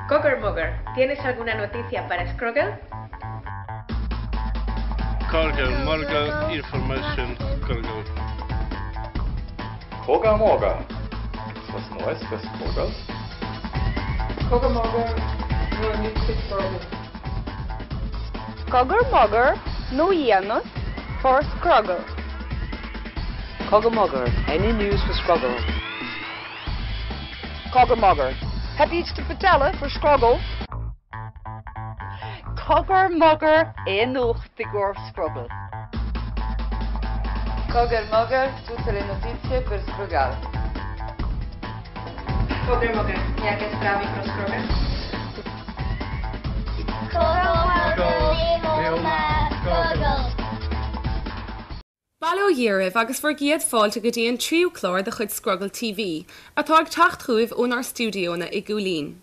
Cocker Mugger, ¿tienes alguna noticia para Scrogall? Corgal, Morgal, Information, Corgal. Cocker Mugger. Ist was Neues für Scrogall? Cocker Mugger, nur nichts für Scrogall. Cocker Mugger, no Janus for Scrogall. Cocker Mugger, any news for Scrogall? Cocker Mugger, heb je iets te vertellen voor Scrogall? Cocker Mugger, genoeg te voor Scrogall. Cocker Mugger, tutte le notizie per Scrogall. Cocker Mugger, jakie sprawy pro Scrogall? Béal Átha agus for giad fáilte go dtíon tríú clár de chud Scrogall TV, atá ag teacht chuamh ón our stúdióna i Gaolainn.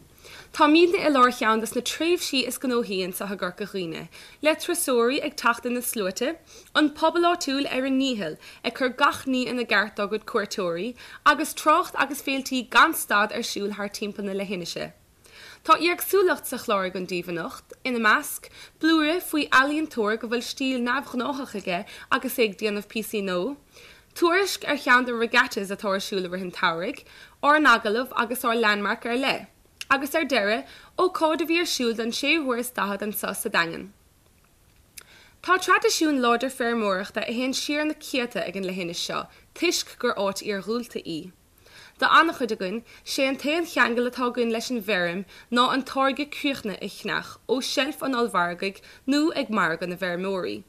Tá míad na ileoir cheandas na tréimhsí is gnóthaíonn sa gur go dhaoine, le trasóirí ag teachta na slúite, an pobal áitiúil ar an níhil ag chur gach ní ina gceart agad cuairteoirí, agus trácht agus féaltaí gan stad ar siúil thar timpeall na leithinise. Tá iargsúlacht sa chláir gon díomhanacht, ina measc, blúire faoi ealaíontóir go bhfuil stíl neamhghnáthach aige agus ag déanamh PC nó, tuairisc ar cheann de regattas atá ar siúla ar an tsamhraidh, ar an agallamh agus ar landmark ar le, agus ar deire ó cód a bhí ar siúl don séhuairis dahad an sos sa daingan. Tá tradiisiún láidir fearmóireachta a héon siar na ciata ag an leithinise seo, tuisc gur áit ar dhúilta í. Da annach chud agan, sé an taon cheangal atá gon leis an bhearm ná an táirge críochna i chnach ó shelf an almhargaigh nó ag marg an na bhearmóirí.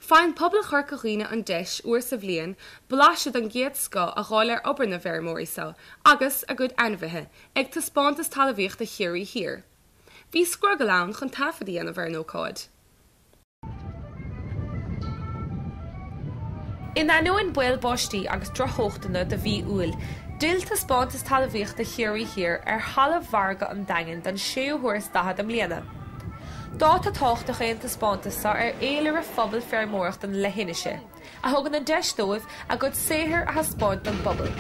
Fhine pobal chorcaghine an deis uair sa bbliain, blaisiad an géad sco a gháil ar obair na bhearmóirí sa, agus a gud anmhaithe, ag Taispeántas Talamhaíochta Chiarraí Thiar. Bhí Scrogall ann chun tafadaí an a bhearnócáid. In anóin Béal Báistí agus drochóchtainna de bhí uail, Dil Taispeántas Talamhaíochta Chiarraí Thiar ar halamh bharga an daingan don séhuairis dahad am léana. Dá tá táchtach éon Taispeántasa ar éilear a phobal fearmóireacht an leithinise, a thugann an deisdóibh a gud séthir a thaspáint an bobal.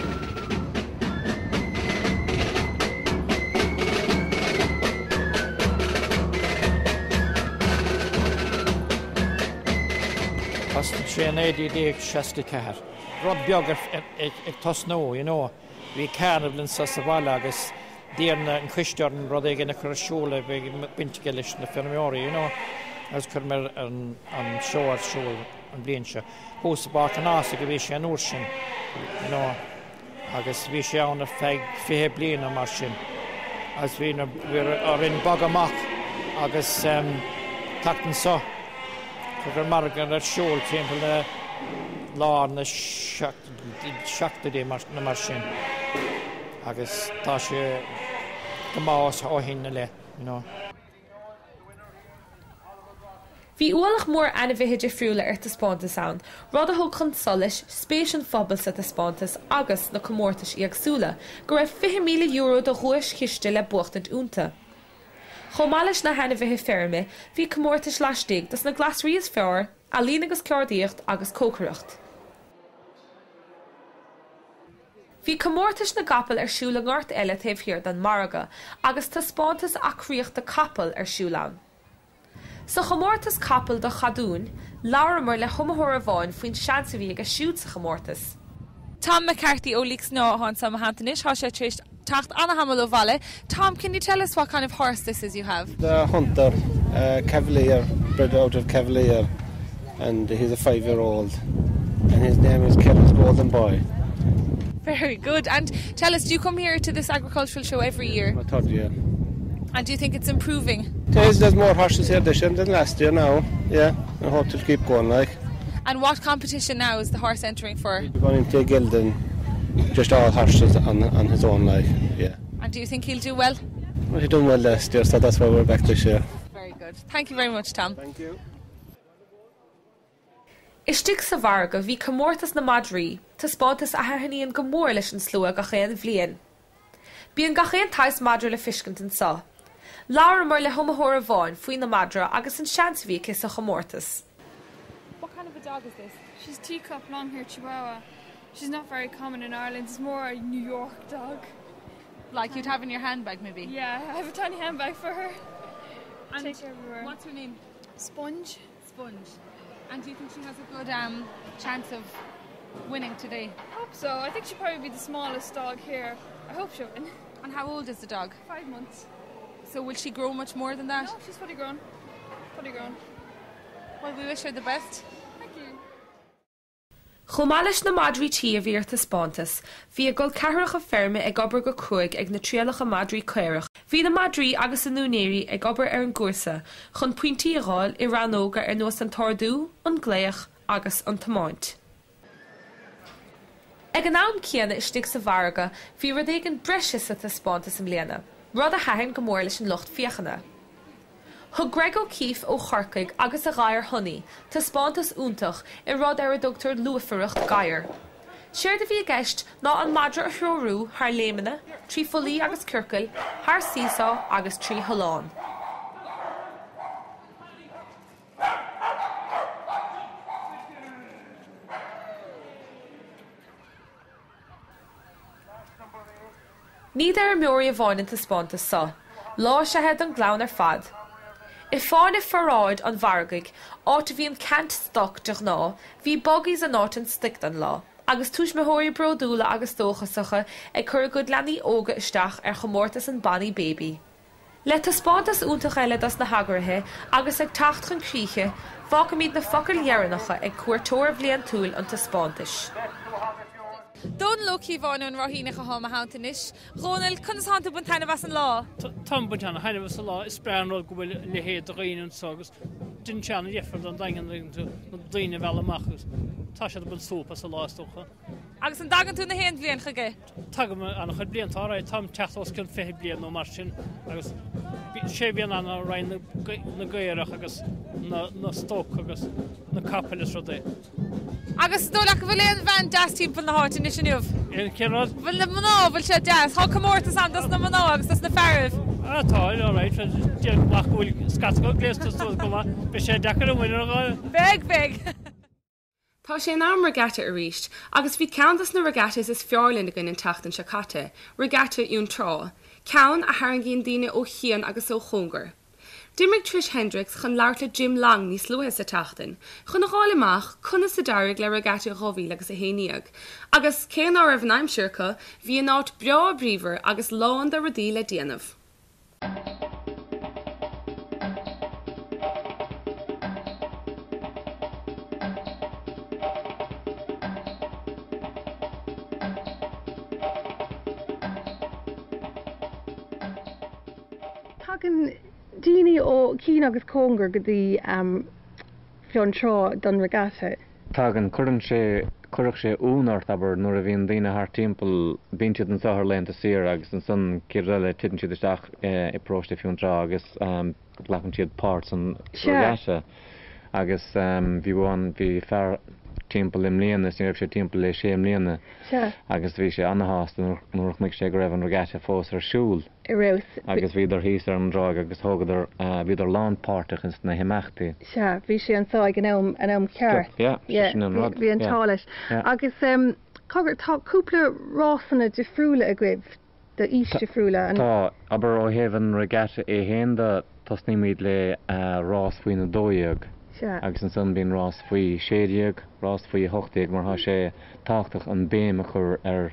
As sé an 1864. Rod beag ag tosnó, hí carnavlin sa bhaile agus díarna an chuistearn rud ag na chuirsúla bheith binte leis na fearmóirí, agus chur mar an seoir siúil an bliain se. Hús bach an ása go bhí sé an úr sin, agus bhí sé anna feig 5 bliana mar sin. As bhí ar in bag amach agus tachtan sa, gur margan ar siúil timpeall na lá na seachta dé na mar sin. Agus tá sé go más ó hinna le, Bhí uallach mór anmhaithe friúla ar Taispeántas ann, rud a thug chun solas, spéis an phobal sa Taispeántas agus na comórtais iagsúla, go raibh €50,000 do thuais chiiste le buachtant únta. Chomális na hanmhaithe feirme, bhí comórtais leistigh das na glasríos fearr, ealaíne agus clárdaíocht agus cócaireacht. Bhí comórtais na gapal ar siúla ngart eile taobh thiar don maraga, agus Taispeántas acríochta capal ar siúlan. Sa chomórtas capal do chadún, láramar le chumathóir bháin faoin seansa bhí agus siúd sa chomórtas. Tom McCarthy ó Leaks No on some Hantanis, how should I tacht Anna Hamelo Valley. Tom, can you tell us what kind of horse this is you have? The hunter, Cavalier, bred out of Cavalier, and he's a 5-year-old, and his name is Kevin's Golden Boy. Very good. And tell us, do you come here to this agricultural show every year? My 3rd year. And do you think it's improving? There's more horses here this year than last year now, yeah. I hope to keep going like. And what competition now is the horse entering for? We're going into Gildon, just all horses on his own like, yeah. And do you think he'll do well? Well, he done well last year, so that's why we're back this year. Very good. Thank you very much, Tom. Thank you. Istigh sa bharga bhí comórtas na Madrí, Taispeántas a thaithníonn go mór leis an slua gachéan bhliain. Bíonn gachéan tais madra le fiscint an sa. Láramar le chumathóir bháin faoin na madra agus an seansmhíocha sa chomórtas. What kind of a dog is this? She's teacup long-haired Chihuahua. She's not very common in Ireland. It's more a New York dog. like you'd have in your handbag maybe? Yeah, I have a tiny handbag for her. And take her everywhere. what's her name? Sponge. Sponge. And do you think she has a good chance of winning today? I hope so. I think she'll probably be the smallest dog here. I hope she'll win. And how old is the dog? 5 months. So will she grow much more than that? No, she's fully grown. Fully grown. Well, we wish her the best. Thank you. Chomális na Madrí tí a bhíar Taispeántas, bhí a gol ceithreach a ferme ag obair go cruig ag na tríalacha Madrí céireach. Bhí na Madrí agus an núnéirí ag obair ar an gúrsa, chun pointí a gháil I ranóga ar nuas an tordú, an gléach agus an tamáint. Ag an am céanna istigh sa bharga, bhí rud ag an breise sa Taispeántas an mbliana, rud a haithinn go mór leis an lucht fiochanna. Thug Greg O'Keefe ó Chorcaig agus a ghair honey, Taispeántas úntach I rud ar a Dr. Luafarucht Gair. Séir de bhí a gceist ná an madra a threorú, thar léimena, trí folí agus curcail, thar síosá agus trí holáin. Níd ar meorí a bháin in Taispeántas sa, lá se head an gláin ar fad. I fáin I forráid an bhargaig, áit a bhí an cant stoc deach ná, bhí boggies an áit an stict an lá, agus túis me hóirí brodúla agus dóchasacha ag cur go leanaí óga isteach ar chomórtas an bannaí baby. Le Taispeántas úntach eile das na hagrathe agus ag tacht chun críche, fáca míad na focail dhearanacha ag cuairtóir bliain túil an Taispeántas. Don Loki bháin an rohína go háma hátanis, Ronald chunas háanta bun tainna bheas an lá. Tom buntána haine bheas lá is brean rud go bhfuil le héad a réann agus din teanna dhéfar an dagan na daoine bheala machchus. Tá sé bun sópa sa lástocha. Agus an dagan tú na héan blian chuige? Tagam an chud blian tá raid tam teachtas cin fé blian nó mar sin agus sé bhíon an rain na gaiireach agus na stóc agus na capelis rud é. Agus dó le go bhfuil éon bhean deas timp na háit in isisiúh. Éon céad? Bhfuil na mná bhfuil sé deas, há comórtas an das na mná agus das na fearibh. Tá, áráid, déag bach bhfuil scatá gléastas tú go be sé dechar an bhaine gáil. Beg. Tá sé ná Regatta a ríist, agus bhí ceantas na regattas is fearlinn agan in tachtan se caite, Regatta Cheann Trá, ceann a haingíonn daoine ó chian agus ó chóngar. Dimrig Trish Hendricks chun leart Jim Lang níos luithe sa tachtain, chun na gháil amach chuna sa dairg le Regatta Rohí agus a héníag, agus céan á raibh naimseircha bhí an áit breá bríomhar agus lán de rodí le déanamh. Díine ó cín agus cóngar go dtí Cheann Trá don Regatta. Tágan chuireach sé únart aber nuair a bhíon daoine thar timpeall bíontiad an sahar leanta siar agus an son cireile tidan siad isteach I próiste Cheann Trá agus leachan siad páirt an Regatta agus bhí bháin bhí fear timpeall im léana ní raibh sé timpeall le sé im léana agus bhí sé anhaasta nuair maic sé go raibh an Regatta fós ar siúl. Agus bhíidir híos ar an dráig agus thugadidir bhíidir lánpáirteach ins na himachtaí. Bhí sé an sáig an am ceart. Bhí an tális. Agus tá cúpla rásanna de friúla a gcuibh, de ís de friúla. Tá, aber ó thaobh an Regatta é héanda tasníimiid le rás faoin na dóiag. Agus an son bíon rás faoi séideag, rás faoi hochtaíag mar tha sé táchtach an béim a chur ar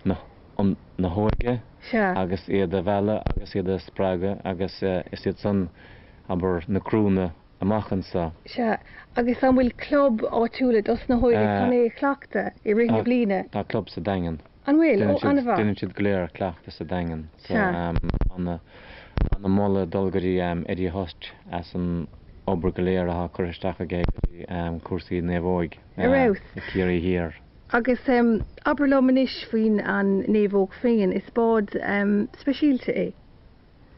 na hóige. Agus iad a bheile agus iad a sppraige agus is iad son aber na crúna amachchan sa. Agus an bhfuil club áitiúla dos na hóige chun é chleachta I rinne bliana. Tá club sa daingan. An bhfuil ó anna bhar. Duine siad gléir cleachta sa daingan. An na móla dulgarí Eddie Host as an obair go léir a chuiristeach a géirí cuasaí néomhóig Chiarraí Thiar. Agus aber lomanis faoin an néomhóg féin is bád speisialta é?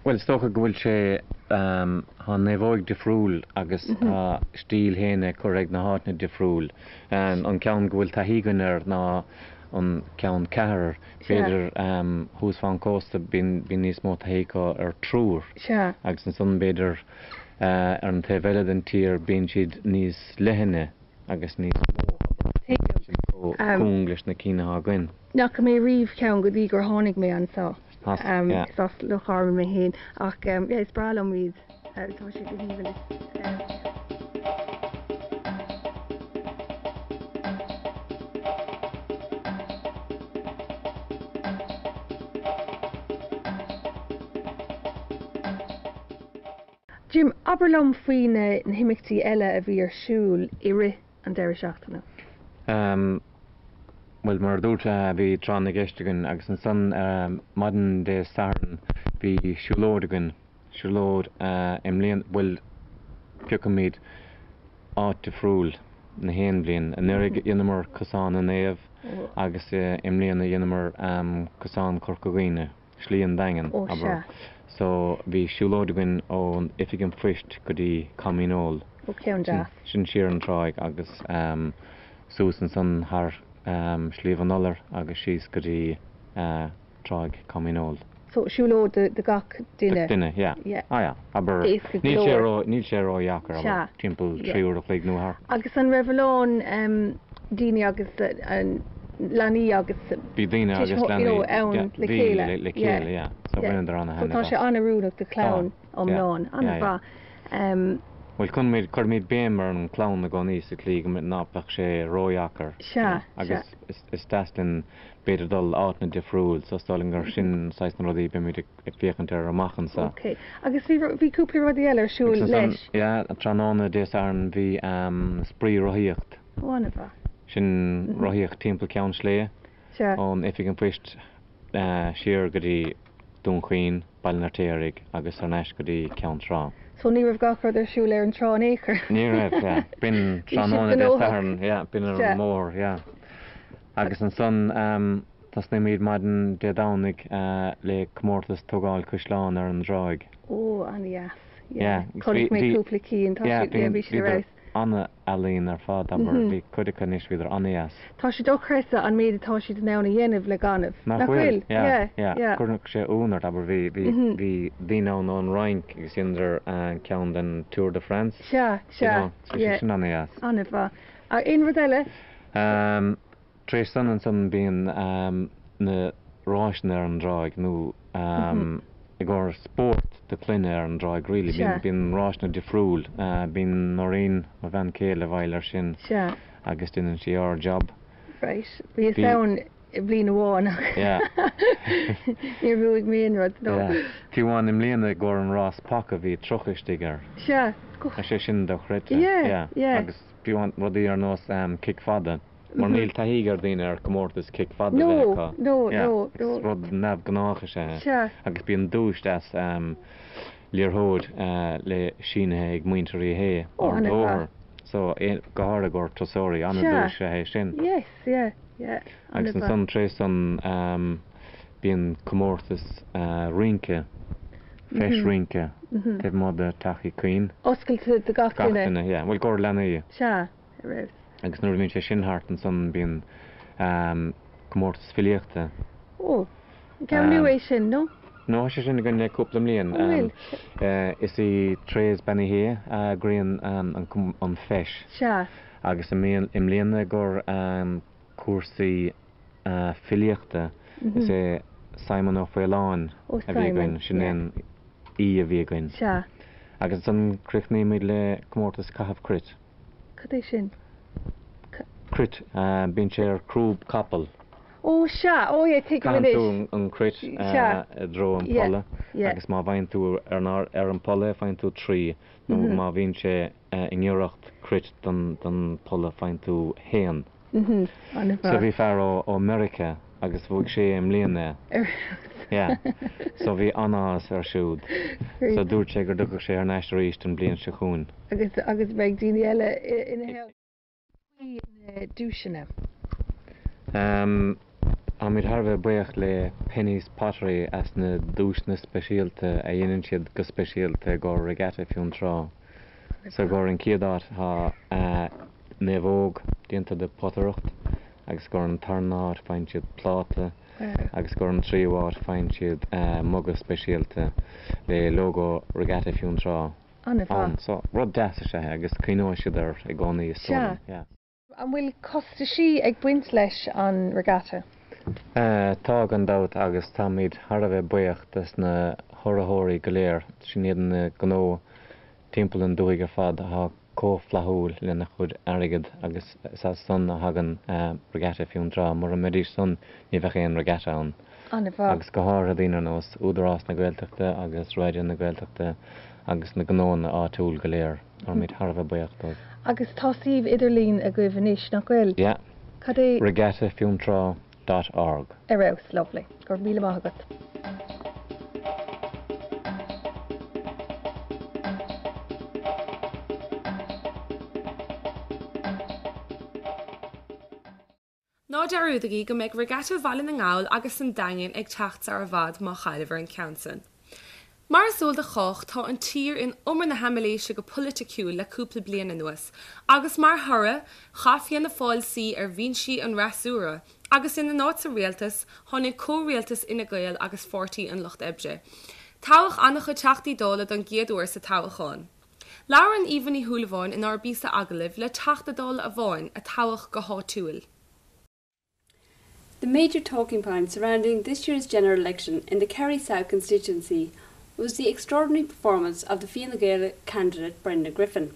Well, stocha go bhfuil sé há néomhóig difriúil agus stíl héine chuir na háitna difriúil. An ceann go bhfuil taithígan ar ná an ceann cethar féidir hús fan cósta bín níos mó taithíá ar trúr. Agus an son béidir ar an taobhile den tír bíon siad níos leithine agus níos mó. Cúnglis na cína againn. Nach go mé riomh ceann go dtí gur tháinig mé an sá. Sos le charm me hen ach is bra am rid tá sé go híbal Jim aberlum faoine na himachtaí eile a bhí ar siúl I ri an deir seachtainna. Well mar dúirte bhí trán na geisteagan agus an san madan de saran bhí siúlódagan siúlód imlíon bhfuil piocamíd áit de friúil na héan bliain a nuair dionamar cosán a néamh agus imlíon na dionamar cosán corcoghoine slíon dagan aber so bhí siúlódagan ón ifigan fuist go dtí camínól sin siar an tráig agus sús an san thar slíomh an olar agus síos go dtí tráig camínól. So siúlód de gach duine? Duine, aber níl sé ró dhachar aber timpeall 3 uair chuig nuair. Agus an Revelán daoine agus leanaí agus bhí daoine agus leanaí le chéile, so bhfuil an so tá sé anarúnach de clán omláin anna bra. Well chur míid béim mar an clán na gáníos a clí go nápach sé róheachar agus is tastain beidir dul áit na difriúil so stáilin gur sin 16 rodí be míid ag féchant ar amachchan sa. Agus bhí cúpla rodí eile ar siúil leis? Ja, a tránána dés an bhí sprí rothíocht. Anna bra. Sin rothíocht timpeall ceann slé ón ifig an puist siar go dtí dún chuoin bailnar téirigh agus ar neis go dtí ceann trá. So ní raibh gachar ar siúil ar an trán éair? Ní raibh, bin tránána dé saran, bin ar mór, agus an son tas na míad maidin de dánig le comórtas tógáil Cúisleán ar an dráig. Ó, anna chuig mé cúpla cín, tá sé bhí sé réis. Anna ealaíne ar fád aber bhí cuidecha níos viidir anna Tá sé dochreisa an méad tá si den nána dhéanamh le ganamh. Nachhfuil? Churnach sé únart aber bhí daoine an roinc agus idir ceann den Tour de France. Sin anna Anna bha. A in rud eile? Tréis san an san bíon na ráisina ar an dráig nó I ggur sport de cluine ar an dráig rilí bíon ráisna difriúil bíon nóíon a bhean céile bhhail ar sin agus duine si ar job. Right, bhí saon bliain amháin. Ní bhuaigh míon rud nó. Fiúháin im líana gur an rás pacha bhí trochaisteigh a sé sin do chréite agus fiúháin rudí ar nós kick fada. Mar níl taígar daoine ar comórtas kick fada bheitcha. No. Rud nabh gnácha sé agus bíon dúist as líorthóid le sinathe ag muintearí hé ar dóir. So gáthar gur tosóirí anna dúis sé hé sin. Agus an son tréis san bíon comórtas rinke, feis rinke, teh mod a tachaí cuoin. Oscailte de gachtainine? Bhfuil gur leanaí. Raibh. Agus nuair bhíonn sé sin thart an son bíon comórtas filíochta. Ó, ceann nu é sin, nó? No, sé sin gan le cúpla mbliain. Is í tréis benna hé gríon an feis. Agus im líana gur cuasaí filíochta is é Simon ó Féileáin a bhíagain sin a bhíagain. Agus an cruithnaí míid le comórtas cathab crit. Cad é sin? Crit, bíonn sé ar crúb capal. Ó te go bhfuil an crit dro an polle agus má bhain tú ar an polle fain tú trí nó má bhíonn sé inniuireacht crit don polle fain tú héan. So bhí fear ó America agus bhuaigh sé im líana. So bhí anás ar siúd. So dúirt sé gur dúcha sé ar neist ríist an bliain se chuún. Agus beag daoine eile ina dúisina. Amid Tharbh buíocht le pennies pottery as na dúisna speisialta a dhéanann siad go speisialta gur Regatta Cheann Trá. So gur an ciadát ha nébhóg dionanta de potterocht agus gur an tarnáir fain siad pláta agus gur an tríomháir fain siad mugad speisialta le logo Regatta Cheann Trá. So rud deasa sé agus cuinóid siad ar ag gánaí is. An bhfuil costa sí ag buint leis an regatta? Tá an dat agus tá míid har bheith buíocht na thorathirí go léir sin iad na gó timppla an dúig ar fad a cóflathúil lena chud airigid agus sa son a hagan Regatta Cheann Trá mar an méidir son ní bheith éon regatta an. Agus go háir a dtíine nós údarrás na Gaeltachta agus ráidir na Gaeltachta agus na gnóin na áitiúil go léir ar míid har bheith buíocht. Agus tá síomh idirlín a goibh inis nach Gael? Yeah. regattacheantrá.org. Eros, lovely. Gur míle maith agat. Ná dearúdaí go méid regatta bhaile na ngáil agus an dain ag teachta ar bhd má chailehar an Counson. Mar súil de choch tá an tír in umar na hamiléise go politicúil le cúpla bliain nuas, agus mar thura chafian na fáil si ar bhínsí an rasúra, agus in na náit sa réaltas tháinig córéaltas ina Gael agus fortaí an Locht Eibse. Tábhach annach chu Teachtaí Dála don giadúir sa tábhacháin. Leabhar an íomhaní thuúlaháin in ábí sa agallamh le Teachta Dála a bháin a tábhach go áitiúil. The major talking point surrounding this year's general election in the Kerry South constituency was the extraordinary performance of the Fhine Gael candidate Brendan Griffin.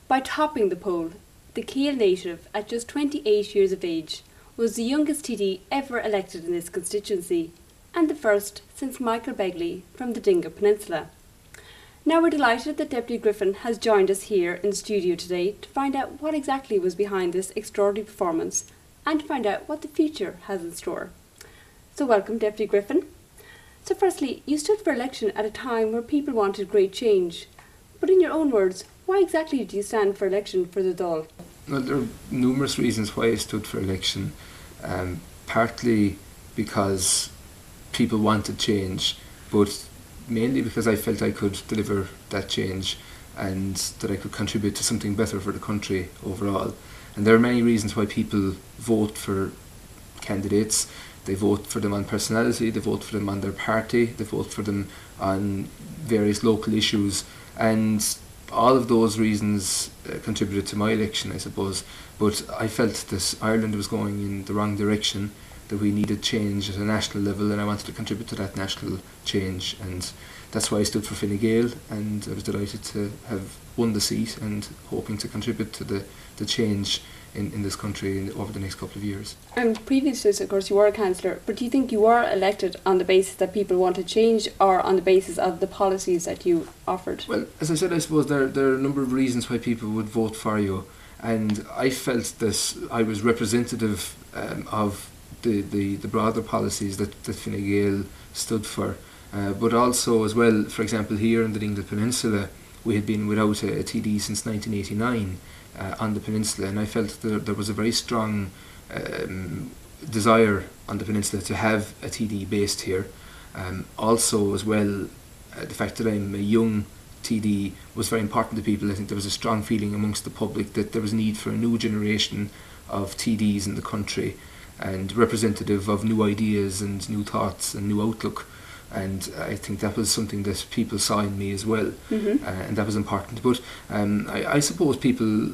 By topping the poll, the Kiel native, at just 28 years of age, was the youngest TD ever elected in this constituency, and the first since Michael Begley from the Dingle Peninsula. Now we're delighted that Deputy Griffin has joined us here in the studio today to find out what exactly was behind this extraordinary performance and to find out what the future has in store. So welcome, Deputy Griffin. So firstly, you stood for election at a time where people wanted great change. But in your own words, why exactly do you stand for election for the Dáil? Well, there are numerous reasons why I stood for election. Partly because people wanted change, but mainly because I felt I could deliver that change and that I could contribute to something better for the country overall. And there are many reasons why people vote for candidates. They vote for them on personality, they vote for them on their party, they vote for them on various local issues, and all of those reasons contributed to my election, I suppose. But I felt that Ireland was going in the wrong direction, that we needed change at a national level, and I wanted to contribute to that national change, and that's why I stood for Fhine Gael, and I was delighted to have won the seat and hoping to contribute to the change in this country over the next couple of years. And previous to this, of course, you were a councillor, but do you think you were elected on the basis that people wanted change or on the basis of the policies that you offered? Well, as I said, I suppose there are a number of reasons why people would vote for you, and I felt that I was representative of the broader policies that Fhine Gael stood for. But also as well, for example, here in the Dingle Peninsula, we had been without a TD since 1989 on the peninsula, and I felt that there was a very strong desire on the peninsula to have a TD based here. Also as well, the fact that I'm a young TD was very important to people. I think there was a strong feeling amongst the public that there was a need for a new generation of TDs in the country and representative of new ideas and new thoughts and new outlook. And I think that was something that people saw in me as well, and that was important. But I suppose people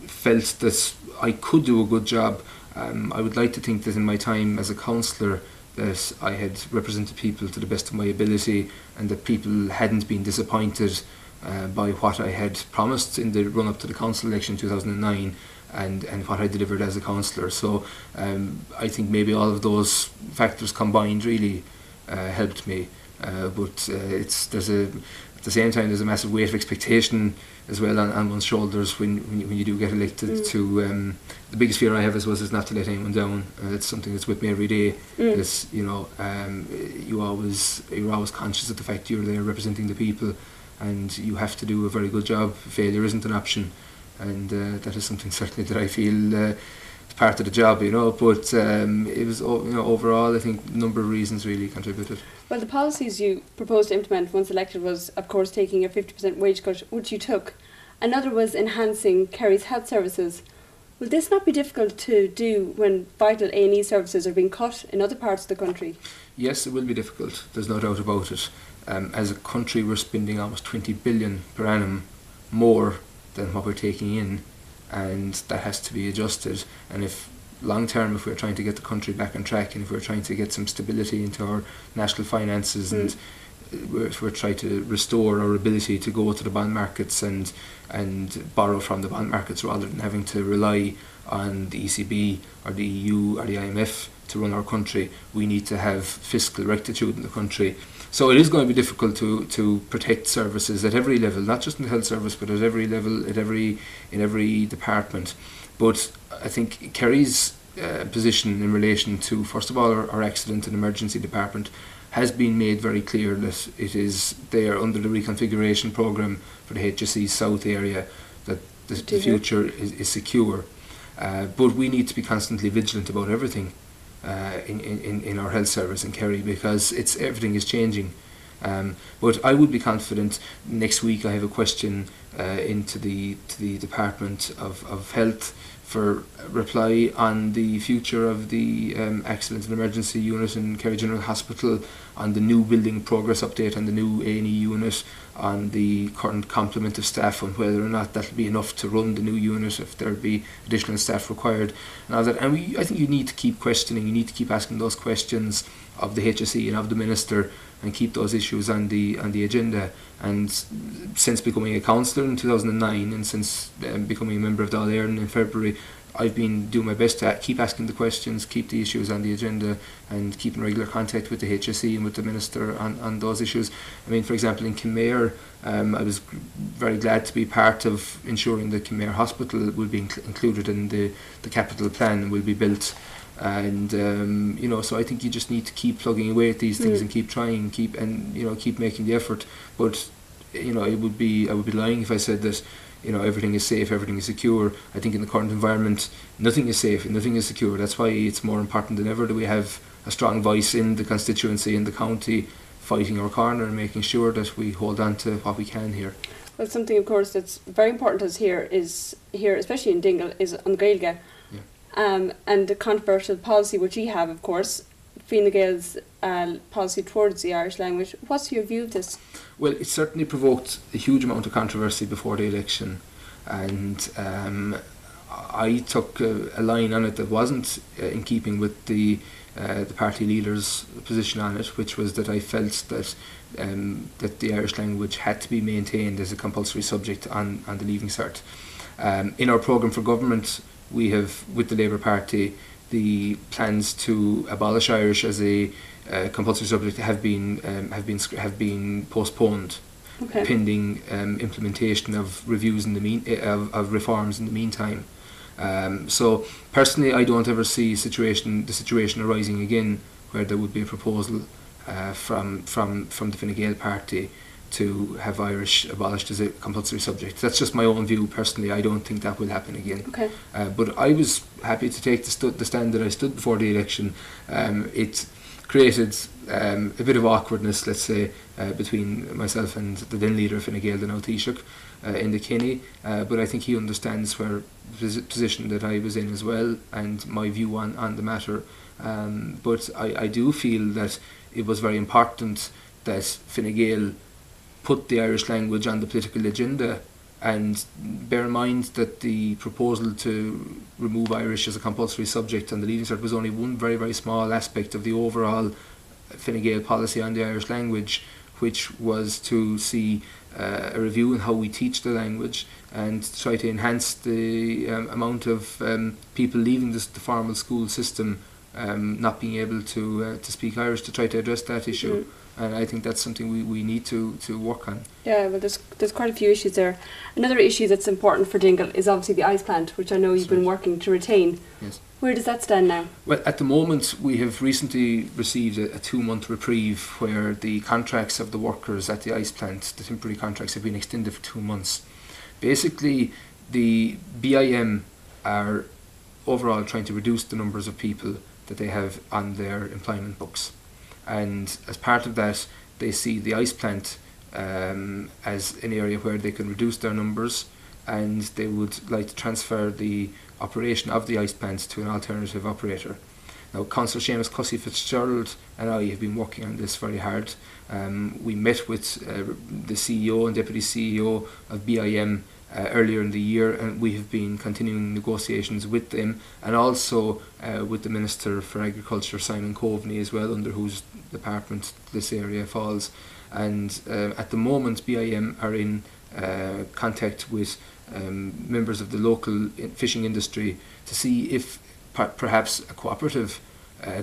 felt that I could do a good job. I would like to think that in my time as a councillor that I had represented people to the best of my ability, and that people hadn't been disappointed by what I had promised in the run-up to the council election in 2009 and what I delivered as a councillor. So I think maybe all of those factors combined really helped me, but at the same time there's a massive weight of expectation as well on one's shoulders when you do get elected. To the biggest fear I have is not to let anyone down. It's something that's with me every day. It's, you know, you're always conscious of the fact you're there representing the people, and you have to do a very good job. Failure isn't an option, and that is something certainly that I feel part of the job, you know, but it was, you know, overall I think a number of reasons really contributed. Well, the policies you proposed to implement once elected was, of course, taking a 50% wage cut, which you took. Another was enhancing Kerry's health services. Will this not be difficult to do when vital A&E services are being cut in other parts of the country? Yes, it will be difficult, there's no doubt about it. As a country we're spending almost 20 billion per annum more than what we're taking in, and that has to be adjusted. And if long term, if we're trying to get the country back on track, and if we're trying to get some stability into our national finances, and if we're trying to restore our ability to go to the bond markets and borrow from the bond markets rather than having to rely on the ECB or the EU or the IMF to run our country, we need to have fiscal rectitude in the country. So it is going to be difficult to protect services at every level, not just in the health service, but at every level, in every department. But I think Kerry's position in relation to, first of all, our accident and emergency department has been made very clear that it is there under the reconfiguration programme for the HSE South area that the future is secure. But we need to be constantly vigilant about everything in our health service in Kerry, because everything is changing. But I would be confident. Next week I have a question into the Department of Health for reply on the future of the accident and emergency unit in Kerry General Hospital, on the new building progress update, on the new A&E unit, on the current complement of staff, and whether or not that will be enough to run the new unit, if there will be additional staff required, and all that. And I think you need to keep questioning, you need to keep asking those questions of the HSE and of the Minister, and keep those issues on the agenda. And since becoming a councillor in 2009, and since becoming a member of Dála in February, I've been doing my best to keep asking the questions, keep the issues on the agenda, and keep in regular contact with the HSE and with the Minister on those issues. I mean, for example, in Kinmare, I was very glad to be part of ensuring that Kinmare Hospital will be included in the capital plan and will be built. And you know, so I think you just need to keep plugging away at these things and keep trying, keep making the effort. But you know, I would be lying if I said that, you know, everything is safe, everything is secure. I think in the current environment, nothing is safe and nothing is secure. That's why it's more important than ever that we have a strong voice in the constituency, in the county, fighting our corner and making sure that we hold on to what we can here. Well, something, of course, that's very important to us here, especially in Dingle, is on Gaeilge. And the controversial policy which we have, of course, Fhine Gael's policy towards the Irish language. What's your view of this? Well, it certainly provoked a huge amount of controversy before the election, and I took a line on it that wasn't in keeping with the party leader's position on it, which was that I felt that the Irish language had to be maintained as a compulsory subject on the Leaving Cert. In our programme for government, we have, with the Labour Party, the plans to abolish Irish as a compulsory subject have been postponed, pending implementation of reviews in the of reforms in the meantime. So personally, I don't ever see the situation arising again where there would be a proposal from the Fine Gael party to have Irish abolished as a compulsory subject. That's just my own view personally. I don't think that will happen again. But I was happy to take the stand that I stood before the election. It created a bit of awkwardness, let's say, between myself and the then leader of Fine Gael, the now Taoiseach, in the Kenny. But I think he understands where the position that I was in as well, and my view on the matter. But I do feel that it was very important that Fine Gael put the Irish language on the political agenda, and bear in mind that the proposal to remove Irish as a compulsory subject on the Leaving Cert was only one very, very small aspect of the overall Fine Gael policy on the Irish language, which was to see a review in how we teach the language and try to enhance the amount of people leaving the formal school system not being able to speak Irish, to try to address that issue. And I think that's something we need to work on. Yeah, well, there's quite a few issues there. Another issue that's important for Dingle is obviously the ice plant, which I know you've been working to retain. Yes. Where does that stand now? Well, at the moment, we have recently received a 2-month reprieve where the contracts of the workers at the ice plant, the temporary contracts, have been extended for 2 months. Basically, the BIM are overall trying to reduce the numbers of people that they have on their employment books. And as part of that, they see the ice plant as an area where they can reduce their numbers, and they would like to transfer the operation of the ice plant to an alternative operator. Now, Councillor Seamus Cussy Fitzgerald and I have been working on this very hard. We met with the CEO and Deputy CEO of BIM earlier in the year, and we have been continuing negotiations with them, and also with the Minister for Agriculture, Simon Coveney, as well, under whose department this area falls. And at the moment, BIM are in contact with members of the local fishing industry to see if perhaps a cooperative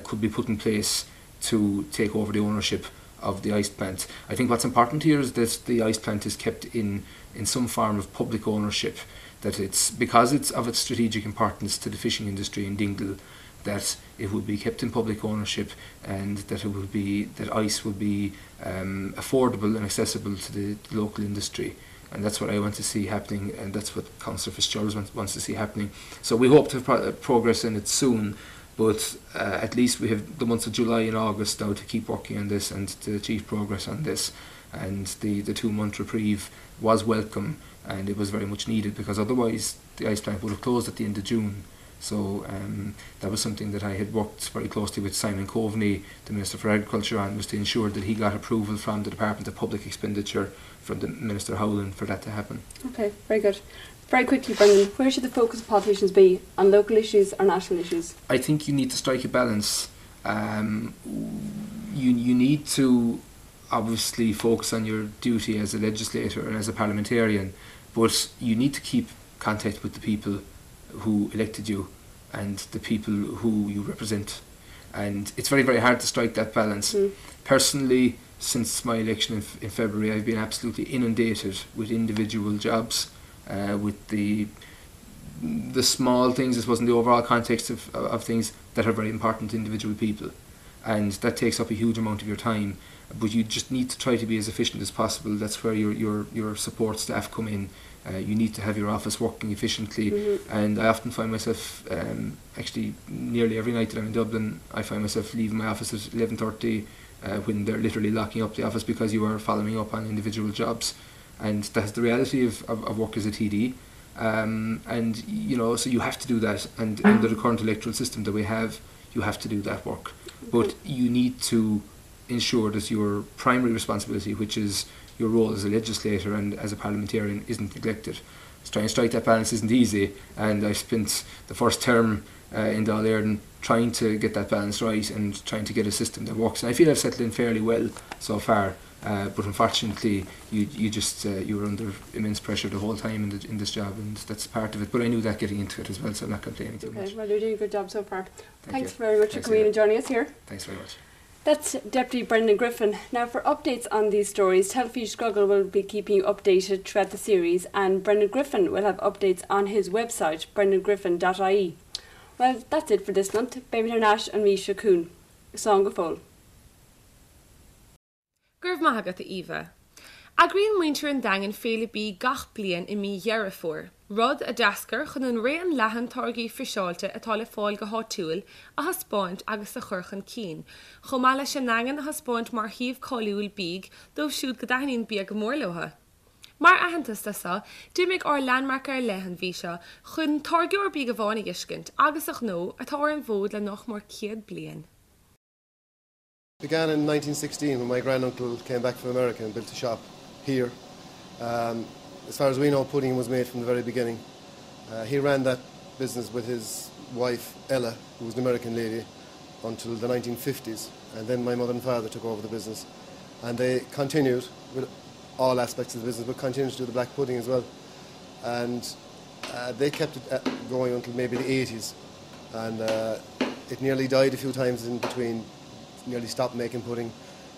could be put in place to take over the ownership of the ice plant. I think what's important here is that the ice plant is kept in some form of public ownership, that it's because it's of its strategic importance to the fishing industry in Dingle, that it would be kept in public ownership, and that ice will be affordable and accessible to the local industry. And that's what I want to see happening, and that's what Councillor Fitzgerald wants to see happening. So we hope to have progress in it soon, but at least we have the months of July and August now to keep working on this and to achieve progress on this. And the 2-month reprieve was welcome, and it was very much needed, because otherwise the ice plant would have closed at the end of June. So that was something that I had worked very closely with Simon Coveney, the Minister for Agriculture, on, was to ensure that he got approval from the Department of Public Expenditure, from the Minister Howland, for that to happen. Okay, very good. Very quickly, Brendan, where should the focus of politicians be, on local issues or national issues? I think you need to strike a balance. You need to obviously focus on your duty as a legislator and as a parliamentarian, but you need to keep contact with the people who elected you and the people who you represent. And it's very, very hard to strike that balance. Personally, since my election in February, I've been absolutely inundated with individual jobs, with the small things, I suppose, in the overall context of things that are very important to individual people. And that takes up a huge amount of your time. But you just need to try to be as efficient as possible. That's where your support staff come in. You need to have your office working efficiently. And I often find myself, actually nearly every night that I'm in Dublin, I find myself leaving my office at 11:30 when they're literally locking up the office, because you are following up on individual jobs. And that's the reality of work as a TD. And, you know, so you have to do that. And under the current electoral system that we have, you have to do that work. But you need to ensure that your primary responsibility, which is your role as a legislator and as a parliamentarian, isn't neglected. Trying to strike that balance isn't easy, and I spent the first term in Dála Éireann trying to get that balance right and trying to get a system that works. And I feel I've settled in fairly well so far, but unfortunately you were under immense pressure the whole time in this job, and that's part of it. But I knew that getting into it as well, so I'm not complaining too much. Well, you're doing a good job so far. Thanks very much for coming in and joining us here. Thanks very much. That's Deputy Brendan Griffin. Now, for updates on these stories, Telefís Scrogall will be keeping you updated throughout the series, and Brendan Griffin will have updates on his website, brendangriffin.ie. Well, that's it for this month. Baby Nash and Misha Kuhn. Song of Fol. Gurv Mahagat Eva. Agrion winter and dang and féle bí gach bliain I mi Yerrafor. Rod a dasker chun an réan lehan targi fishalte atá le fáil go áitiúil a haspáint agus a churchan cín. Chomala se nangan a haspáint mar híomh cáiliúil bíg dómh siúd go daithnín bí go mórlótha. Mar ahantas sa, dimig ar landmark lehan bhí chun targi or bí go bhána iscint agus ach nó atá ar an bhód le noch mór ciad bliain. Began in 1916 when my granduncle came back from America and built a shop here. As far as we know, pudding was made from the very beginning. He ran that business with his wife Ella, who was an American lady, until the 1950s, and then my mother and father took over the business, and they continued with all aspects of the business, but continued to do the black pudding as well. And they kept it going until maybe the 80s, and it nearly died a few times in between. Nearly stopped making pudding.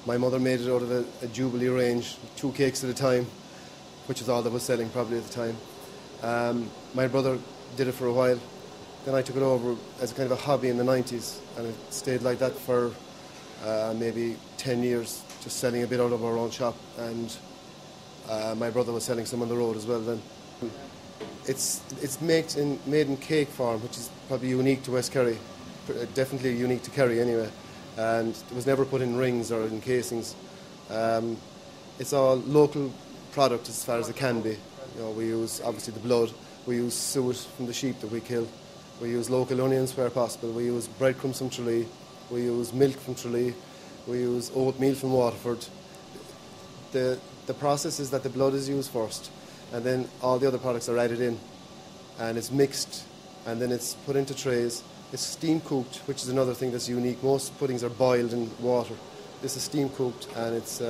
My mother made it out of a Jubilee range, 2 cakes at a time, which is all that was selling probably at the time. My brother did it for a while. Then I took it over as a kind of a hobby in the 90s, and it stayed like that for maybe 10 years, just selling a bit out of our own shop, and my brother was selling some on the road as well then. It's made in cake form, which is probably unique to West Kerry, definitely unique to Kerry anyway. And it was never put in rings or in casings. It's all local product as far as it can be. You know, we use obviously the blood, we use suet from the sheep that we kill, we use local onions where possible, we use breadcrumbs from Tralee, we use milk from Tralee, we use oatmeal from Waterford. The process is that the blood is used first, and then all the other products are added in, and it's mixed, and then it's put into trays. It's steam cooked, which is another thing that's unique. Most puddings are boiled in water. This is steam cooked, and it's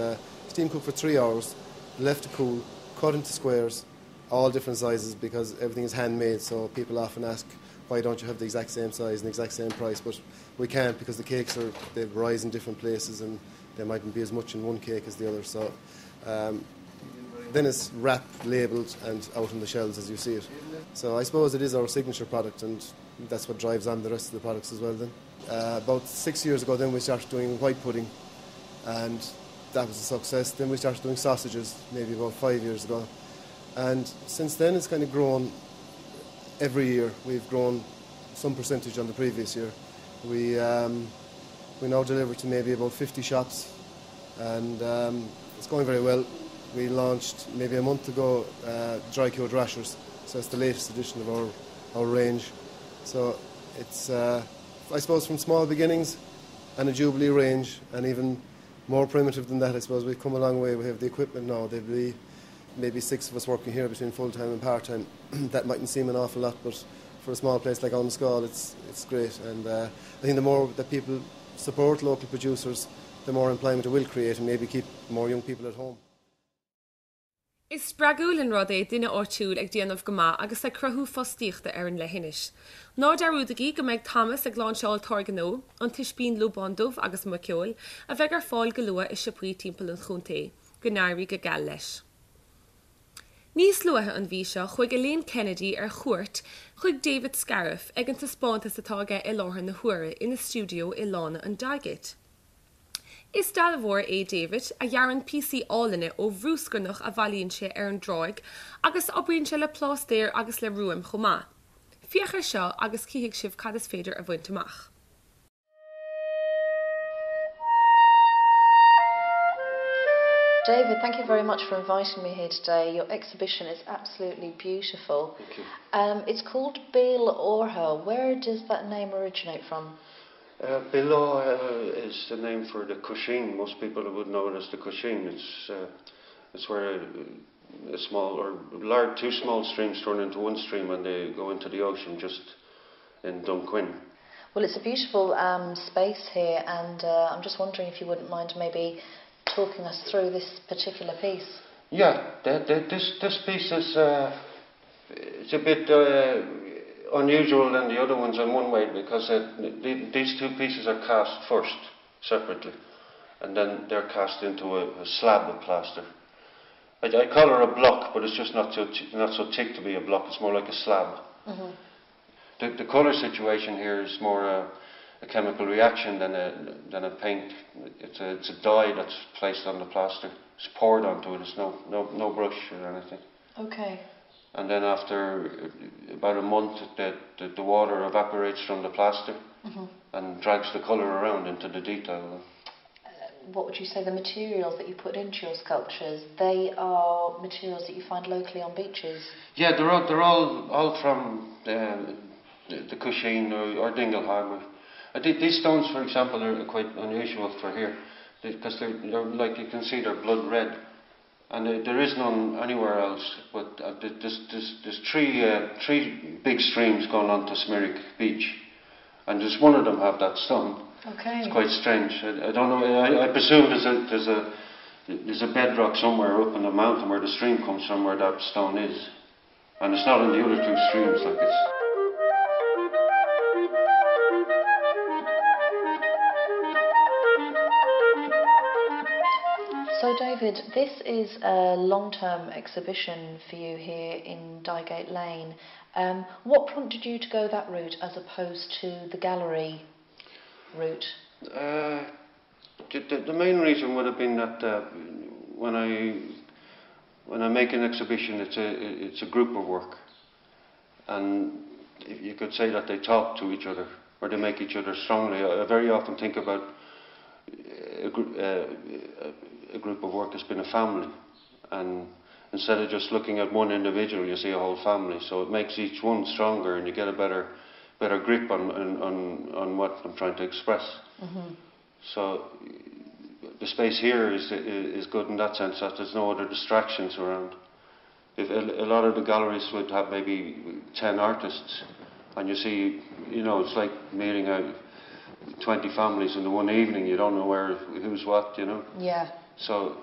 steam cooked for 3 hours, left to cool, cut into squares, all different sizes, because everything is handmade. So people often ask, why don't you have the exact same size and the exact same price? But we can't, because the cakes they rise in different places, and there mightn't be as much in one cake as the other. So then it's wrapped, labelled, and out on the shelves as you see it. So I suppose it is our signature product, and that's what drives on the rest of the products as well then. About 6 years ago then we started doing white pudding, and that was a success. Then we started doing sausages maybe about 5 years ago, and since then it's kind of grown. Every year we've grown some percentage on the previous year. We now deliver to maybe about 50 shops, and it's going very well. We launched maybe a month ago dry cured rashers, so it's the latest edition of our range. So it's I suppose from small beginnings and a Jubilee range, and even more primitive than that. I suppose we've come a long way. We have the equipment now. There'll be maybe 6 of us working here between full-time and part-time. That mightn't seem an awful lot, but for a small place like Scrogall, it's great. And I think the more that people support local producers, the more employment it will create, and maybe keep more young people at home. Is Scrogall an rud é duine áitiúil ag déanamh go maith agus a cruthú fostíochta ar an leithinis. Ná dearúdaí go mbeidh Thomas ag gláin seáil Torganó, an Taispeán Lubandómh agus Muceol, a bheith ar fáil go luath is sipaí timpeall an chuntaí, go nairí go geal leis. Níos luathe an bhí seo chuig Gaolainn Kennedy ar chuairt chuig David Scarff ag an Taispeántas Talamhaíochta i láthair na huaire ina stúdio i lána an Daigeit. Is Dála mhór é David a dhearann píosaí ealaíne ó bhrúscarnach a bhailíonn sé ar an dráig agus oibríonn sé le plástéir agus le ruaim chomá. Fiachar seo agus cíigh sibh cad is féidir a bhaint amach. David, thank you very much for inviting me here today. Your exhibition is absolutely beautiful. Thank you. It's called Béal Átha. Where does that name originate from? Béal Átha is the name for the Cuisine. Most people would know it as the Cuisine. It's where a small or large, 2 small streams turn into one stream and they go into the ocean just in Dunquin. Well, it's a beautiful space here, and I'm just wondering if you wouldn't mind maybe talking us through this particular piece. Yeah, this piece is it's a bit unusual than the other ones in one way, because these 2 pieces are cast first separately, and then they're cast into a slab of plaster. I call her a block, but it's just not so thick to be a block. It's more like a slab. Mm-hmm. The colour situation here is more a chemical reaction than a paint. It's a dye that's placed on the plaster. It's poured onto it. It's no brush or anything. Okay. And then after about a month, the water evaporates from the plaster and drags the colour around into the detail. What would you say the materials that you put into your sculptures? They are materials that you find locally on beaches. Yeah, they're all from the Cuisine or Dingle. These stones, for example, are quite unusual for here, because they're like you can see, they're blood red, and there is none anywhere else. But there's 3 big streams going on to Smirrick Beach, and just one of them have that stone. Okay. It's quite strange. I don't know. I presume there's a bedrock somewhere up in the mountain where the stream comes from, where that stone is, and it's not in the other 2 streams like it's. So David, this is a long-term exhibition for you here in Dygate Lane. What prompted you to go that route as opposed to the gallery route? The main reason would have been that when I make an exhibition, it's a group of work, and you could say that they talk to each other or they make each other strongly. I very often think about a group of work has been a family, and instead of just looking at one individual, you see a whole family. So it makes each one stronger, and you get a better grip on what I'm trying to express. Mm-hmm. So the space here is good in that sense, that there's no other distractions around. if a lot of the galleries would have maybe 10 artists, and you see, it's like meeting 20 families in the one evening. You don't know who's what, Yeah. So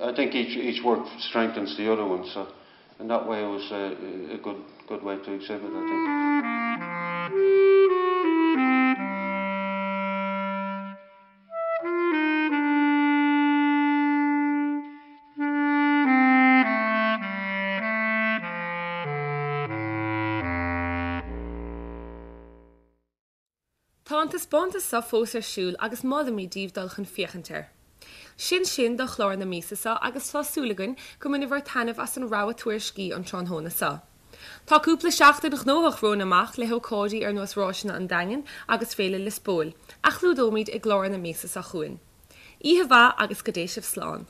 I think each work strengthens the other one. So in that way, it was a good way to exhibit, I think. Tá Taispeántas sa fós ar siúl agus málamí díomhdal chun fiochantar. Sin do chlár na míosa agus tásúlagan go muna bhar tanmh as an rá tuairiscí an tránthóna sa. Tá cúpla seachtain nach nóach rón amach le heocádaí ar nuas ráisina an daingean agus féile le spóil, a chlúdómid i gclár na míosa chuin. Ihe bha agus go déisih sláán.